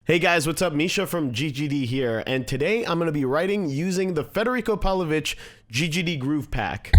Hey guys, what's up? Misha from GGD here, and today I'm going to be writing using the Fede Paulovich GGD Groove Pack.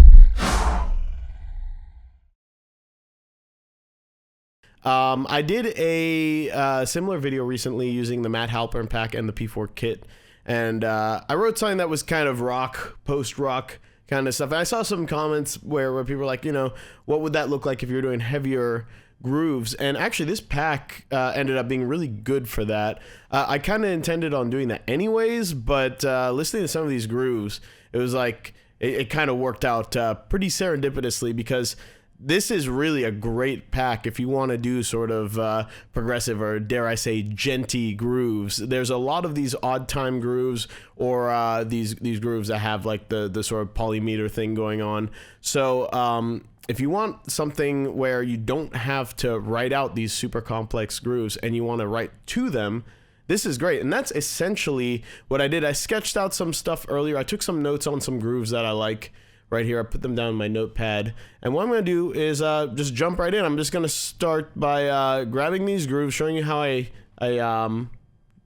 I did a similar video recently using the Matt Halpern pack and the P4 kit, and I wrote something that was kind of rock, post-rock kind of stuff. And I saw some comments where people were like, you know, what would that look like if you're doing heavier grooves? And actually this pack ended up being really good for that. I kind of intended on doing that anyways, but listening to some of these grooves, it was like it kind of worked out pretty serendipitously, because this is really a great pack if you want to do sort of progressive, or dare I say genty grooves. There's a lot of these odd time grooves, or these grooves that have like the sort of polymeter thing going on. So if you want something where you don't have to write out these super complex grooves and you want to write to them, this is great. And that's essentially what I did. I sketched out some stuff earlier. I took some notes on some grooves that I like right here. I put them down in my notepad. And what I'm going to do is just jump right in. I'm just going to start by grabbing these grooves, showing you how I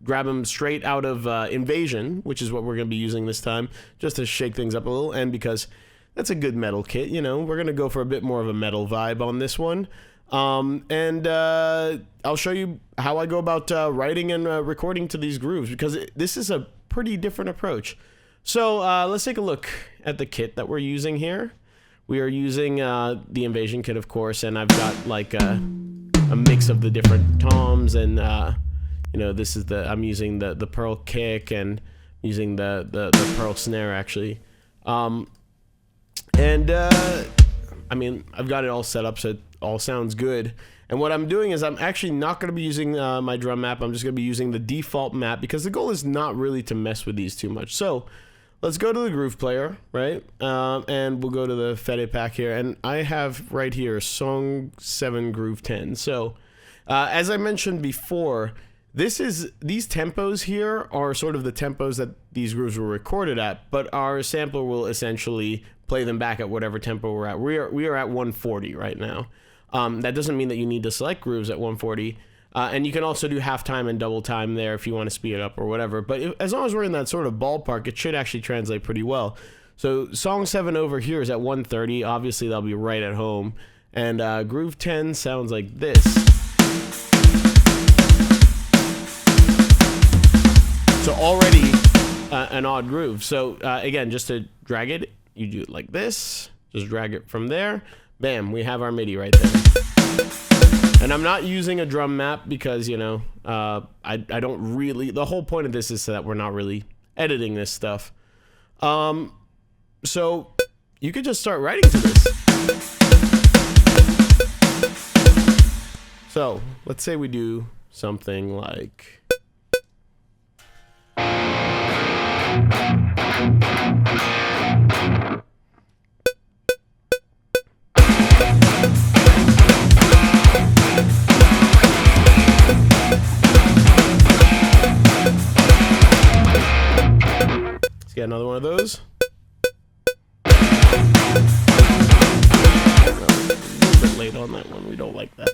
grab them straight out of Invasion, which is what we're going to be using this time, just to shake things up a little. And because that's a good metal kit, you know, we're going to go for a bit more of a metal vibe on this one. And I'll show you how I go about writing and recording to these grooves, because this is a pretty different approach. So let's take a look at the kit that we're using here. We are using the Invasion kit, of course, and I've got like a mix of the different toms, and you know, this is I'm using the pearl kick and using the pearl snare actually. I mean, I've got it all set up so it all sounds good. And what I'm doing is I'm actually not going to be using my drum map. I'm just going to be using the default map, because the goal is not really to mess with these too much. So let's go to the groove player, right? And we'll go to the Fede pack here. And I have right here song 7 groove 10. So as I mentioned before, these tempos here are sort of the tempos that these grooves were recorded at, but our sampler will essentially play them back at whatever tempo we're at. We are at 140 right now. That doesn't mean that you need to select grooves at 140. And you can also do half time and double time there if you want to speed it up or whatever. But as long as we're in that sort of ballpark, it should actually translate pretty well. So song 7 over here is at 130. Obviously, that'll be right at home. And groove 10 sounds like this. So already an odd groove. So again, just to drag it, you do it like this. Just drag it from there. Bam, we have our MIDI right there. And I'm not using a drum map because, you know, I don't really, the whole point of this is so that we're not really editing this stuff. So you could just start writing to this. So let's say we do something like. Let's get another one of those. A little bit late on that one. We don't like that.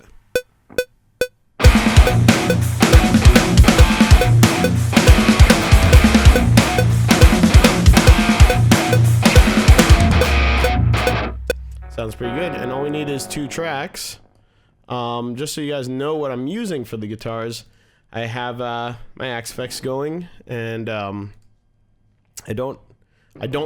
Sounds pretty good. And all we need is 2 tracks. Just so you guys know what I'm using for the guitars, I have my Axe-Fx going, and I don't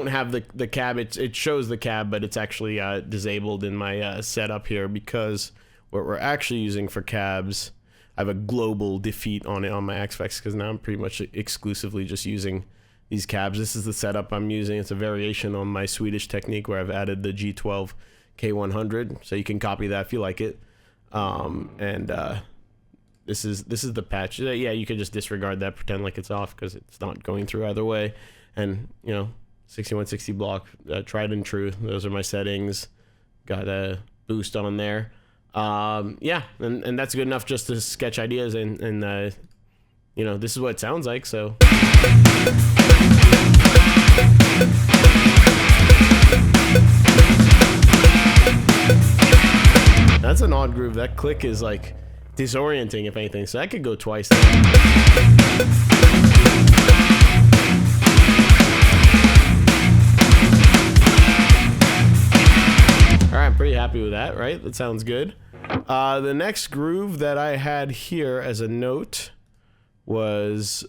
have the cab. It shows the cab, but it's actually disabled in my setup here, because what we're actually using for cabs, I have a global defeat on it on my Axe-Fx, because now I'm pretty much exclusively just using these cabs. This is the setup I'm using. It's a variation on my Swedish technique where I've added the G12 K100, so you can copy that if you like it. This is the patch. Yeah, you can just disregard that, pretend like it's off, because it's not going through either way. And you know, 6160 block, tried and true. Those are my settings. Got a boost on there. Yeah, and that's good enough just to sketch ideas, and you know, this is what it sounds like. So. That's an odd groove. That click is like disorienting, if anything, so I could go twice there. that, right? That sounds good. The next groove that I had here as a note was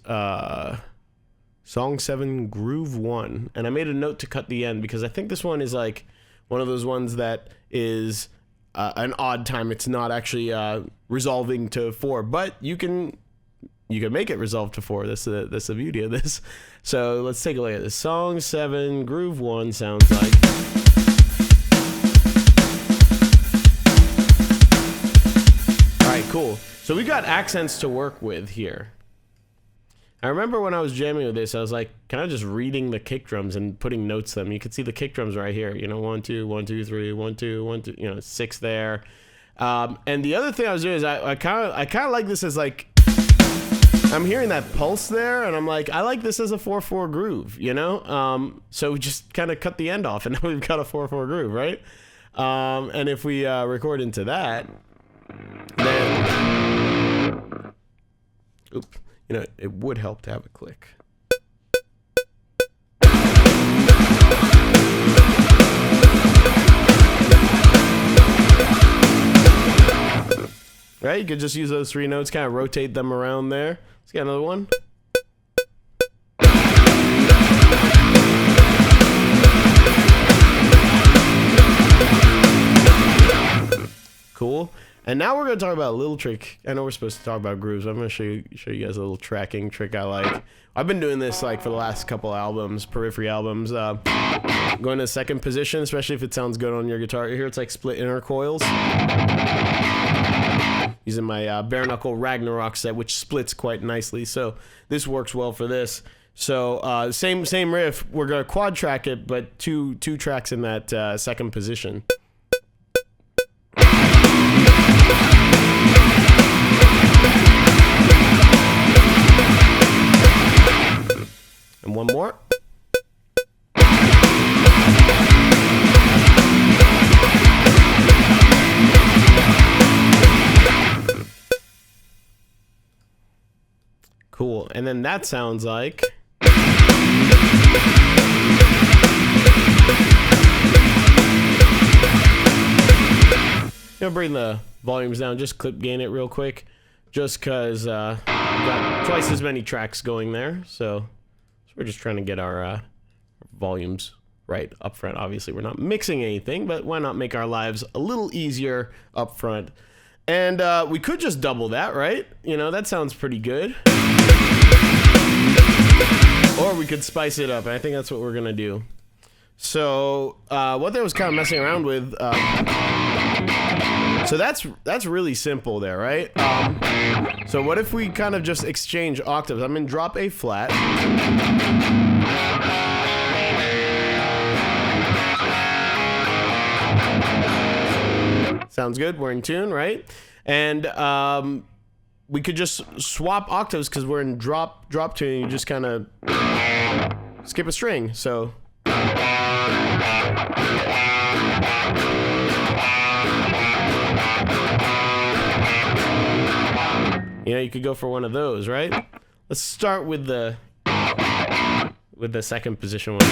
Song 7, Groove 1. And I made a note to cut the end because I think this one is like one of those ones that is an odd time. It's not actually resolving to 4, but you can make it resolve to 4. That's the beauty of this. So let's take a look at this. Song 7, Groove 1 sounds like. All right, cool. So we got accents to work with here. I remember when I was jamming with this, I was like, kind of just reading the kick drums and putting notes to them. You can see the kick drums right here. You know, 1, 2, 1, 2, 3, 1, 2, 1, 2. You know, 6 there. And the other thing I was doing is I kind of like this as like, I'm hearing that pulse there, and I'm like, I like this as a 4/4 groove, you know? So we just kind of cut the end off, and now we've got a 4/4 groove, right? And if we record into that, then, oops, you know, it would help to have a click. Right? You could just use those 3 notes, kind of rotate them around there. Let's get another one. Cool. And now we're going to talk about a little trick. I know we're supposed to talk about grooves. I'm going to show you guys a little tracking trick I like. I've been doing this like for the last couple albums, Periphery albums. Going to second position, especially if it sounds good on your guitar. Here it's like split inner coils. Using my bare knuckle Ragnarok set, which splits quite nicely. So this works well for this. So same riff. We're gonna quad track it, but two tracks in that second position. And one more. Cool. And then that sounds like. Gonna bring the volumes down, just clip gain it real quick, just because we've got twice as many tracks going there. So we're just trying to get our volumes right up front. Obviously, we're not mixing anything, but why not make our lives a little easier up front? And we could just double that, right? You know, that sounds pretty good. Or we could spice it up, and I think that's what we're gonna do. So what I was kind of messing around with, so that's really simple there, right? So what if we kind of just exchange octaves? I'm in drop A flat. Sounds good. We're in tune, right? And we could just swap octaves because we're in drop tune. You just kind of skip a string. So you know, you could go for one of those, right? Let's start with the second position one.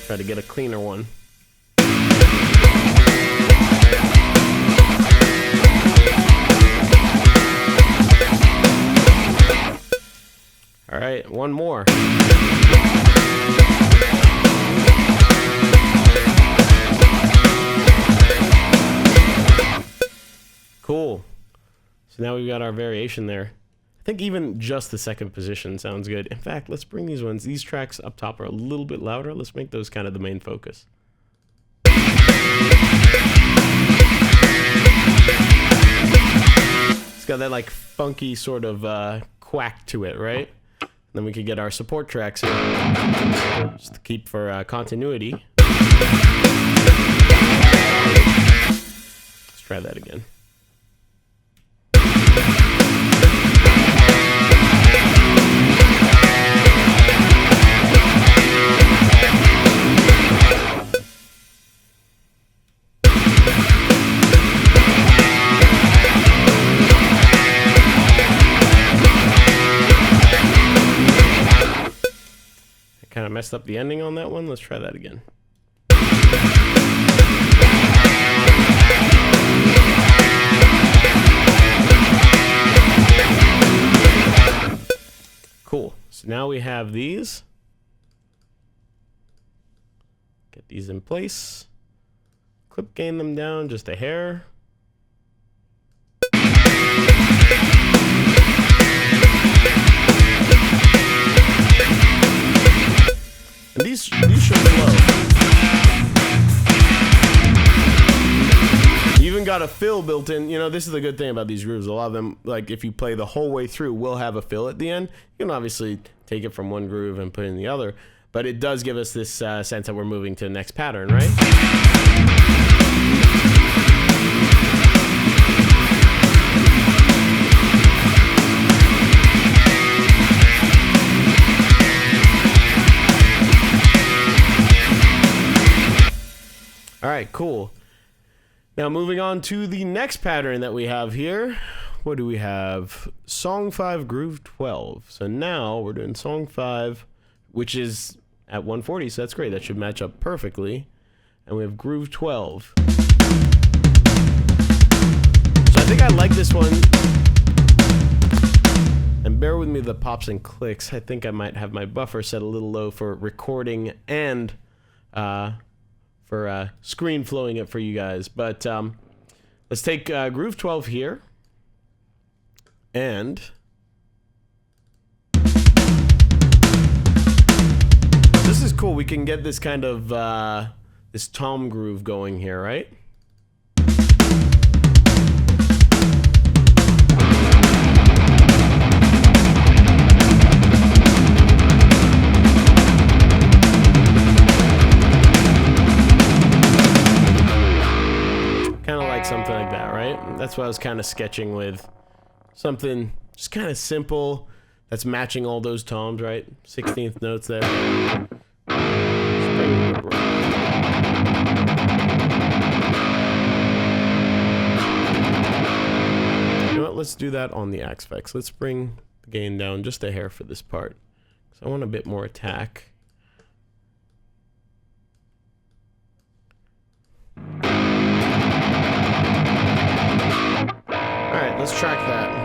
Try to get a cleaner one. All right, one more. Cool. So now we've got our variation there. I think even just the second position sounds good. In fact, let's bring these tracks up top are a little bit louder. Let's make those kind of the main focus. It's got that like funky sort of quack to it, right? Then we could get our support tracks here, just to keep for continuity. Let's try that again. Kind of messed up the ending on that one. Let's try that again. So now we have these. Get these in place. Clip gain them down just a hair. And these should flow. You even got a fill built in. You know, this is the good thing about these grooves. A lot of them, like if you play the whole way through, will have a fill at the end. You can obviously take it from one groove and put it in the other, but it does give us this sense that we're moving to the next pattern, right? All right, cool. Now moving on to the next pattern that we have here. What do we have? Song 5, groove 12. So now we're doing song 5, which is at 140, so that's great. That should match up perfectly. And we have groove 12. So I think I like this one. And bear with me the pops and clicks. I think I might have my buffer set a little low for recording and for screen flowing it for you guys. But let's take groove 12 here. And this is cool. We can get this kind of this tom groove going here, right? Kind of like something like that, right? That's what I was kind of sketching with. Something just kind of simple that's matching all those toms, right? 16th notes there. You know what? Let's do that on the Axe-Fx. Let's bring the gain down just a hair for this part. So I want a bit more attack. Alright, let's track that.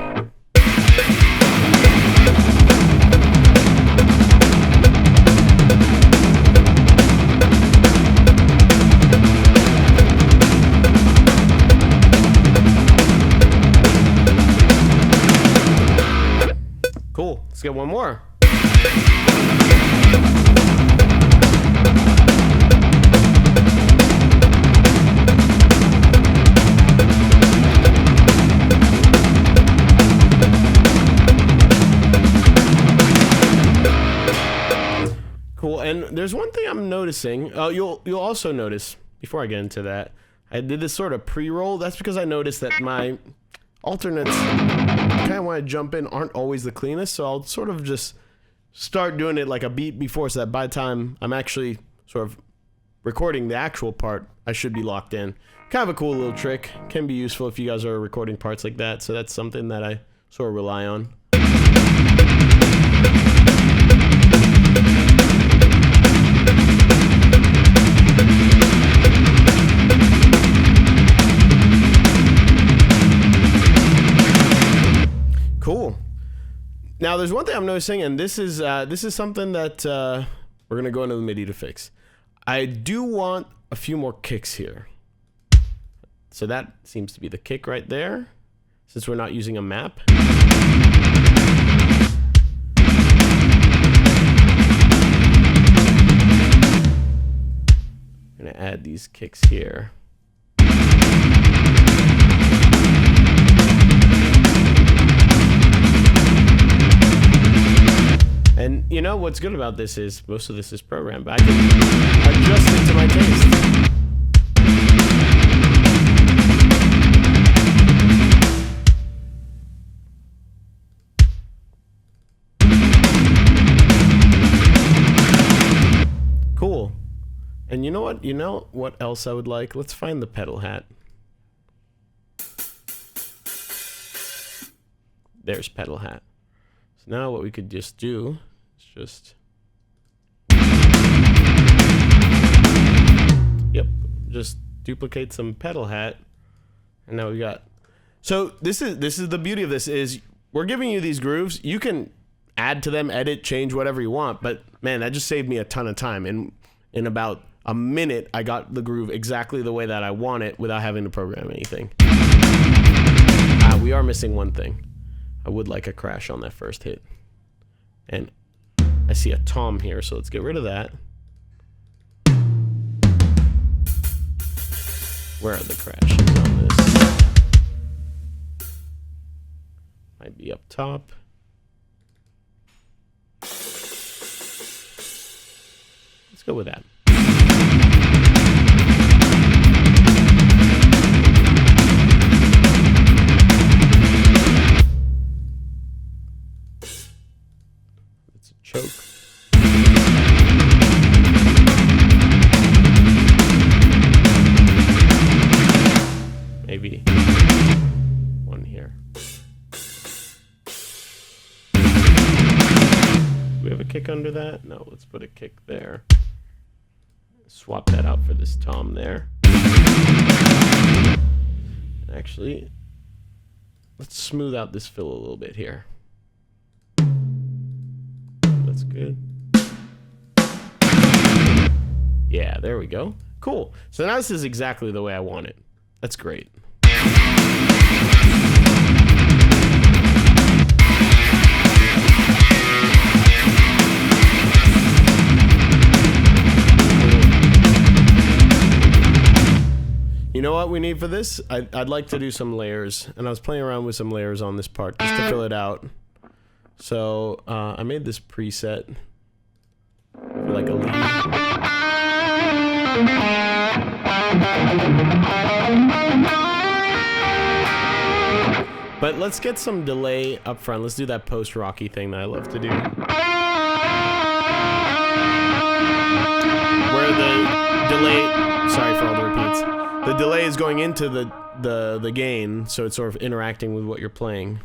Cool, let's get one more. Cool, and there's one thing I'm noticing. You'll also notice, before I get into that, I did this sort of pre-roll. That's because I noticed that my alternates, kind of when I jump in, aren't always the cleanest. So I'll sort of just start doing it like a beat before, so that by the time I'm actually sort of recording the actual part, I should be locked in. Kind of a cool little trick. Can be useful if you guys are recording parts like that. So that's something that I sort of rely on. Cool. Now there's one thing I'm noticing, and this is something that we're gonna go into the MIDI to fix. I do want a few more kicks here. So that seems to be the kick right there, since we're not using a map. I'm gonna add these kicks here. And you know what's good about this is most of this is programmed, but I can adjust it to my taste. Cool. And you know what? You know what else I would like? Let's find the pedal hat. There's pedal hat. So now what we could just do is just... Yep, just duplicate some pedal hat. And now we got... So this is the beauty of this is we're giving you these grooves. You can add to them, edit, change, whatever you want. But man, that just saved me a ton of time. And in about a minute, I got the groove exactly the way that I want it without having to program anything. We are missing one thing. I would like a crash on that first hit. And I see a tom here, so let's get rid of that. Where are the crashes on this? Might be up top. Let's go with that. It's a choke. Maybe one here. Do we have a kick under that? No, let's put a kick there. Swap that out for this tom there. Actually, let's smooth out this fill a little bit here. That's good. Yeah, there we go. Cool. So now this is exactly the way I want it. That's great. You know what we need for this? I'd like to do some layers, and I was playing around with some layers on this part just to fill it out. So I made this preset for like a lead. But let's get some delay up front. Let's do that post-rocky thing that I love to do. Where the delay, sorry for all the repeats. The delay is going into the gain, so it's sort of interacting with what you're playing.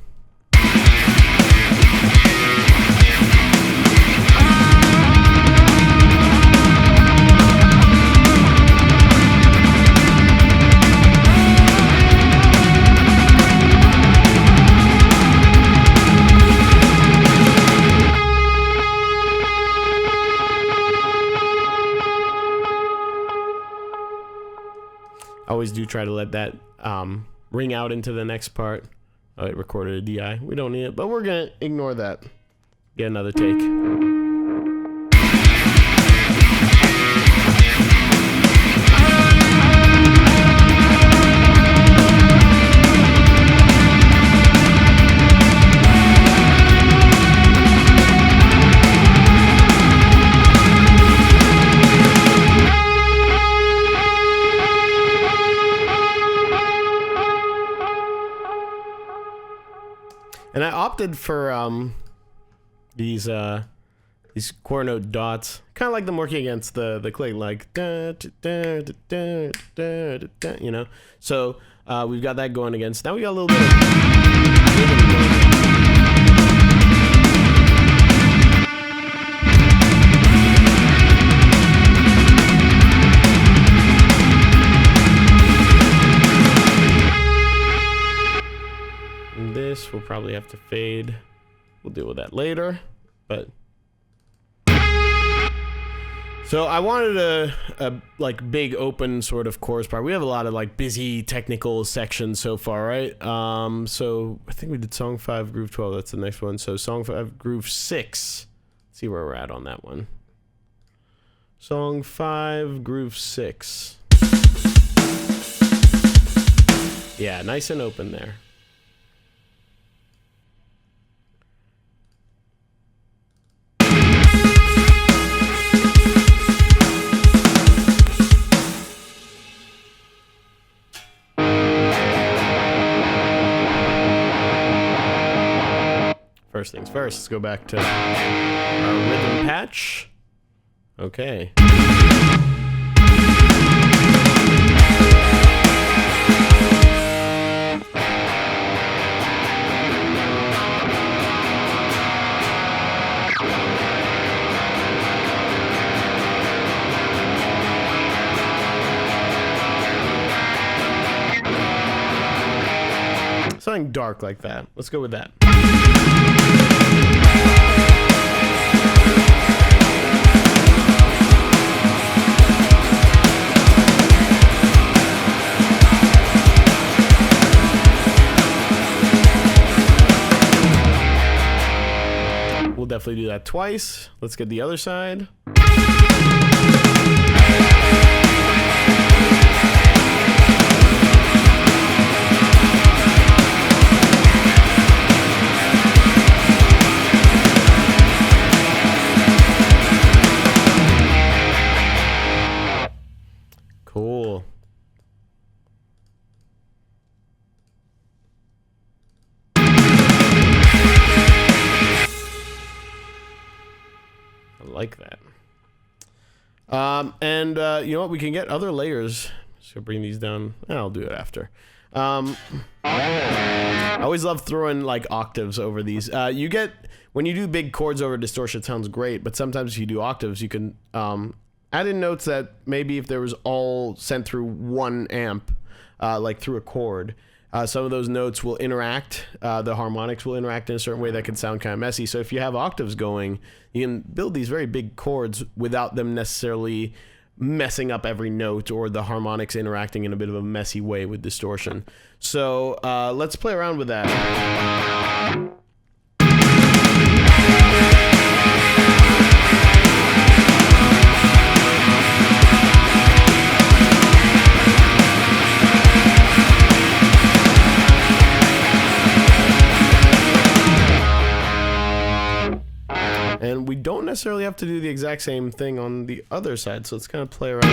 Always do try to let that ring out into the next part. Oh, it recorded a DI. We don't need it, but we're gonna ignore that. Get another take. And I opted for these quarter note dots, kind of like them working against the click, like da, da, da, da, da, da, da, you know. So we've got that going against. Now we got a little bit of this. We'll probably have to fade. We'll deal with that later. But so I wanted a like big open sort of chorus part. We have a lot of like busy technical sections so far, right? So I think we did song 5, groove 12. That's the next one. So song 5, groove 6. Let's see where we're at on that one. Song 5, groove 6. Yeah, nice and open there. First things first, let's go back to our rhythm patch. Okay. Something dark like that. Let's go with that. definitely do that twice. Let's get the other side. Cool. I like that. You know what? We can get other layers. Just gonna bring these down. I'll do it after. I always love throwing like octaves over these. You get, when you do big chords over distortion, it sounds great, but sometimes if you do octaves, you can add in notes that maybe if there was all sent through one amp, like through a chord, some of those notes will interact, the harmonics will interact in a certain way that can sound kind of messy. So if you have octaves going, you can build these very big chords without them necessarily messing up every note or the harmonics interacting in a bit of a messy way with distortion. So let's play around with that. And we don't necessarily have to do the exact same thing on the other side, so let's kind of play around.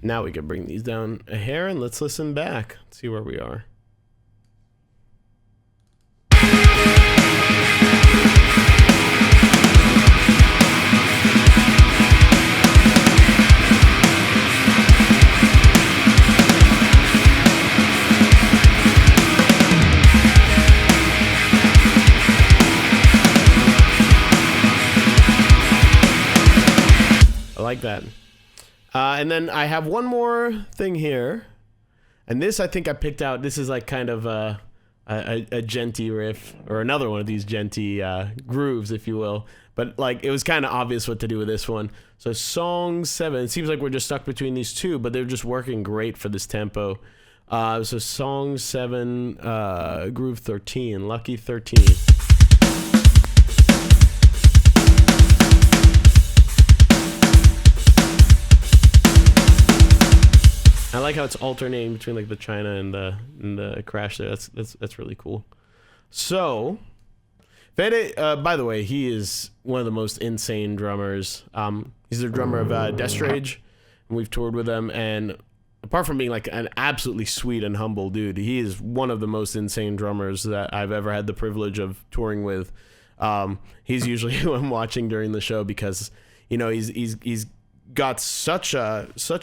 Now we can bring these down a hair and let's listen back, see where we are. I like that. And then I have one more thing here, and this I think I picked out. This is like kind of a djenty riff, or another one of these djenty grooves, if you will. But like it was kind of obvious what to do with this one. So song 7. It seems like we're just stuck between these two, but they're just working great for this tempo. So song 7, groove 13, lucky 13. I like how it's alternating between like the China and the crash there. That's really cool. So, Fede, by the way, he is one of the most insane drummers. He's the drummer of Death Rage, and we've toured with him. And apart from being like an absolutely sweet and humble dude, he is one of the most insane drummers that I've ever had the privilege of touring with. He's usually who I'm watching during the show because, you know, he's got such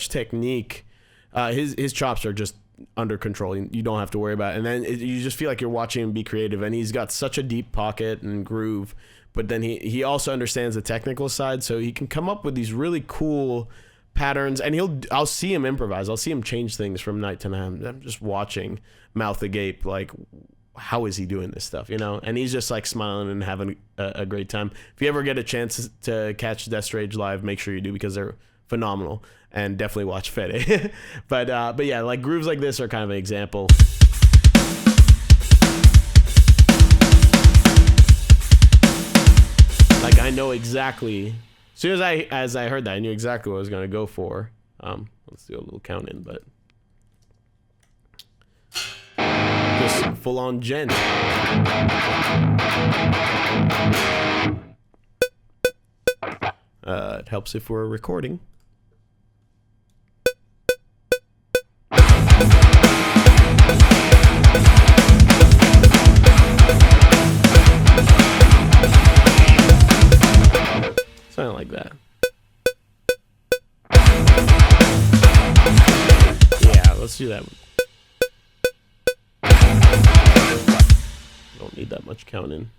technique. His chops are just under control. You don't have to worry about it. And then you just feel like you're watching him be creative. And he's got such a deep pocket and groove. But then he also understands the technical side, so he can come up with these really cool patterns. And I'll see him improvise. I'll see him change things from night to night. I'm just watching, mouth agape, like, how is he doing this stuff, you know? And he's just like smiling and having a great time. If you ever get a chance to catch Death Rage live, make sure you do, because they're phenomenal. And definitely watch Fede. but yeah, like grooves like this are kind of an example. Like I know exactly, as soon as I heard that, I knew exactly what I was gonna go for. Let's do a little count in, but just full on gent. It helps if we're recording. Something like that. Yeah, let's do that one. Don't need that much counting.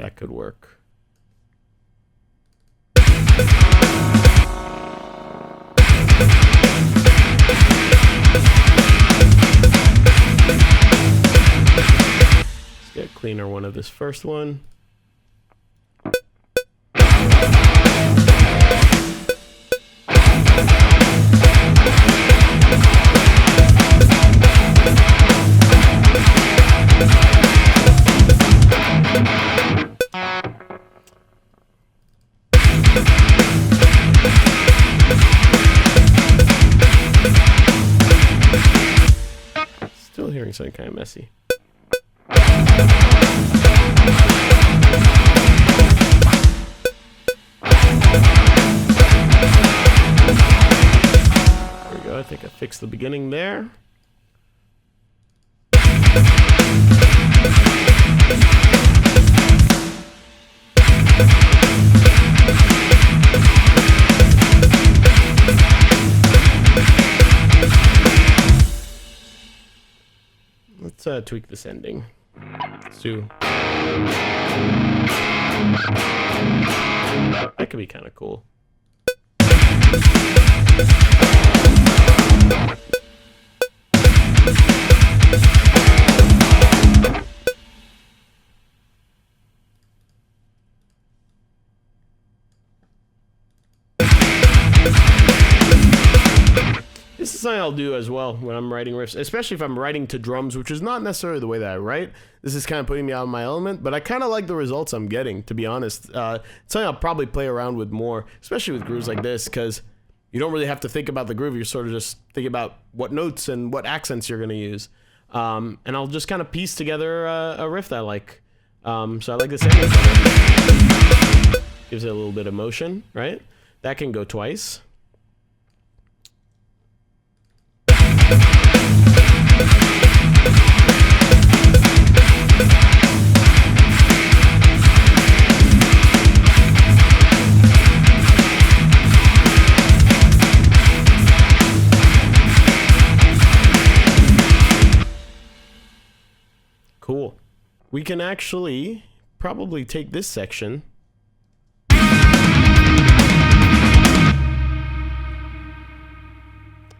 that could work. Let's get a cleaner one of this first one. Still hearing something kind of messy. There we go. I think I fixed the beginning there. Let's tweak this ending. Let's do. That could be kind of cool. This is something I'll do as well when I'm writing riffs, especially if I'm writing to drums, which is not necessarily the way that I write. This is kind of putting me out of my element, but I kind of like the results I'm getting, to be honest. It's something I'll probably play around with more, especially with grooves like this, because you don't really have to think about the groove. You're sort of just thinking about what notes and what accents you're going to use. And I'll just kind of piece together a riff that I like. So I like this ending better. Gives it a little bit of motion, right? That can go twice. Cool. We can actually probably take this section.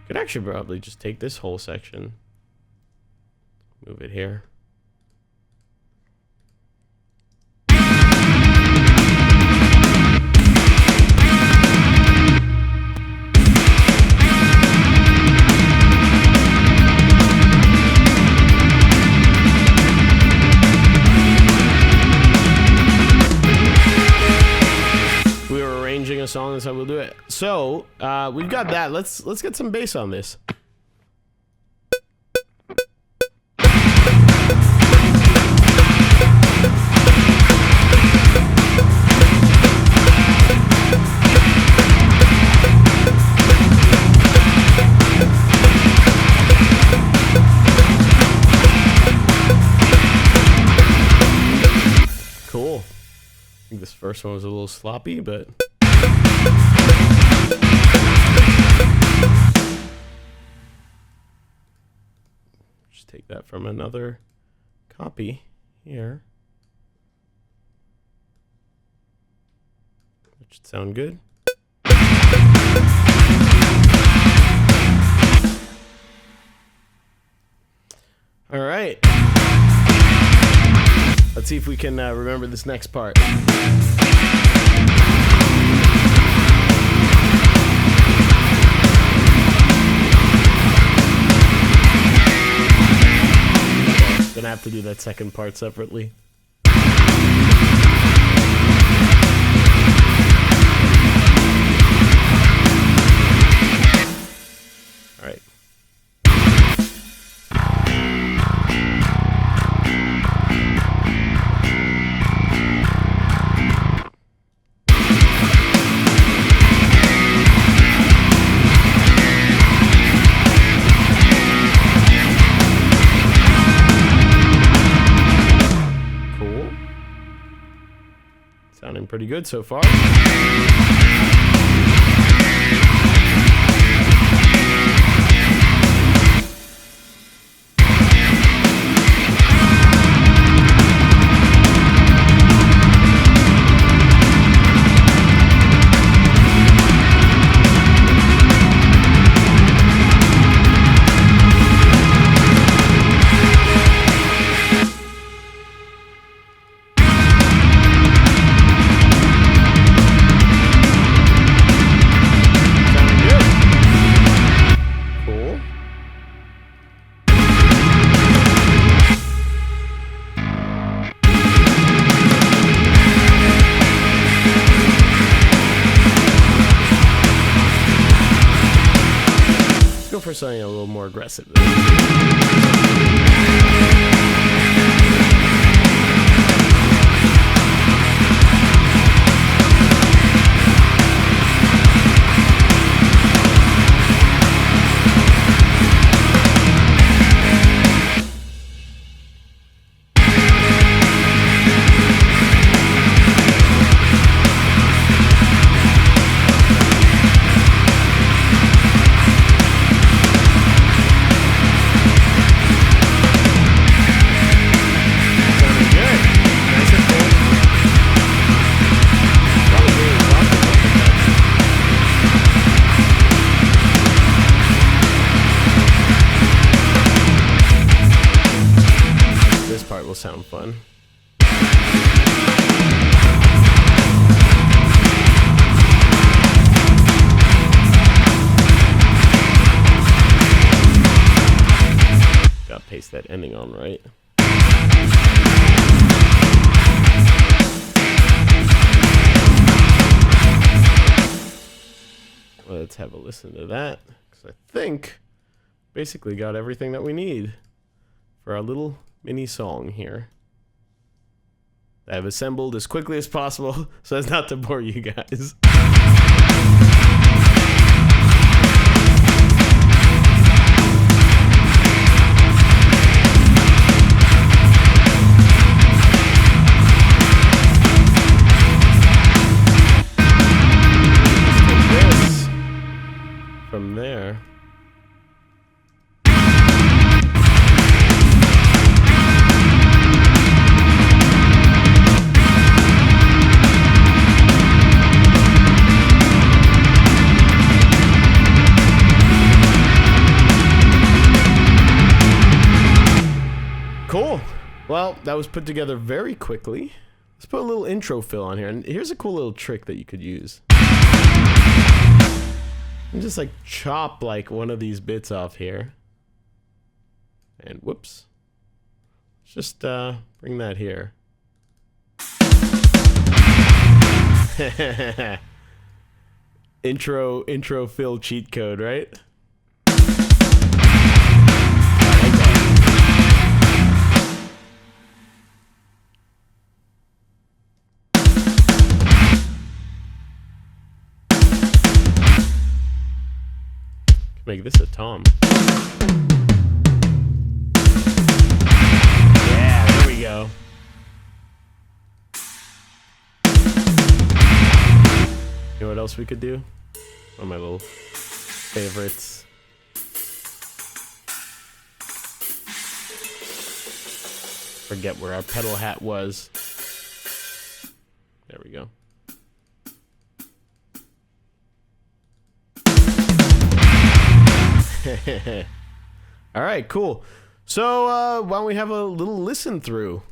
Could actually probably just take this whole section. Move it here. A song, that's how we'll do it. So we've got that. Let's get some bass on this. Cool. I think this first one was a little sloppy, but just take that from another copy here. That should sound good. All right. Let's see if we can remember this next part. Gonna have to do that second part separately. All right. Sounding pretty good so far. something a little more aggressive. Sound fun. Gotta paste that ending on right. Well, let's have a listen to that, because I think basically got everything that we need for our little mini song here. I've assembled as quickly as possible so as not to bore you guys. This from there. Cool. Well, that was put together very quickly. Let's put a little intro fill on here. And here's a cool little trick that you could use. And just like chop like one of these bits off here. And whoops. Let's just bring that here. intro fill cheat code, right? Make this a tom. Yeah, there we go. You know what else we could do? One of my little favorites. Forget where our pedal hat was. There we go. All right, cool. So why don't we have a little listen through?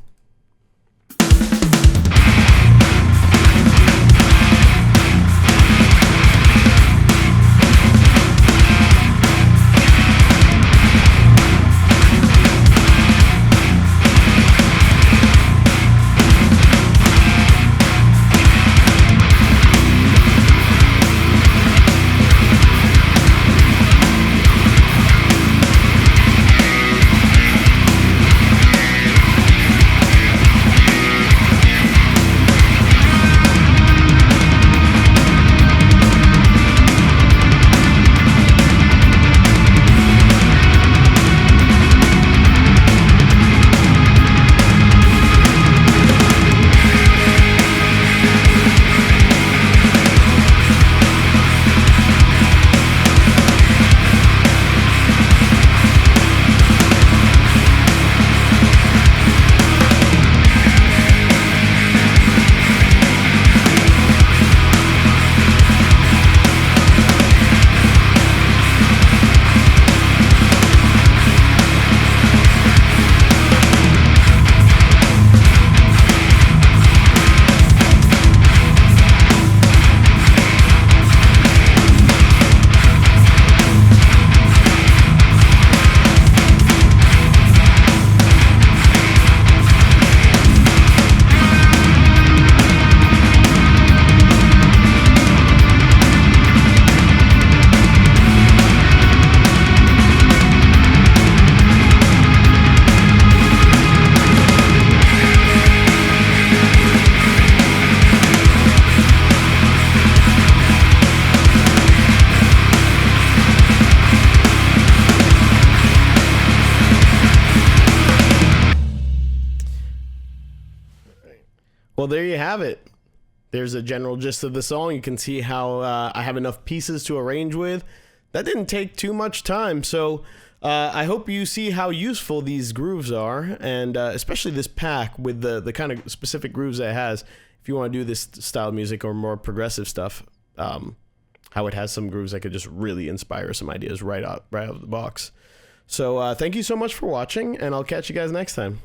have it. There's a general gist of the song. You can see how I have enough pieces to arrange with. That didn't take too much time, so I hope you see how useful these grooves are, and especially this pack with the kind of specific grooves that it has. If you want to do this style of music or more progressive stuff, how it has some grooves that could just really inspire some ideas right out of the box. So thank you so much for watching, and I'll catch you guys next time.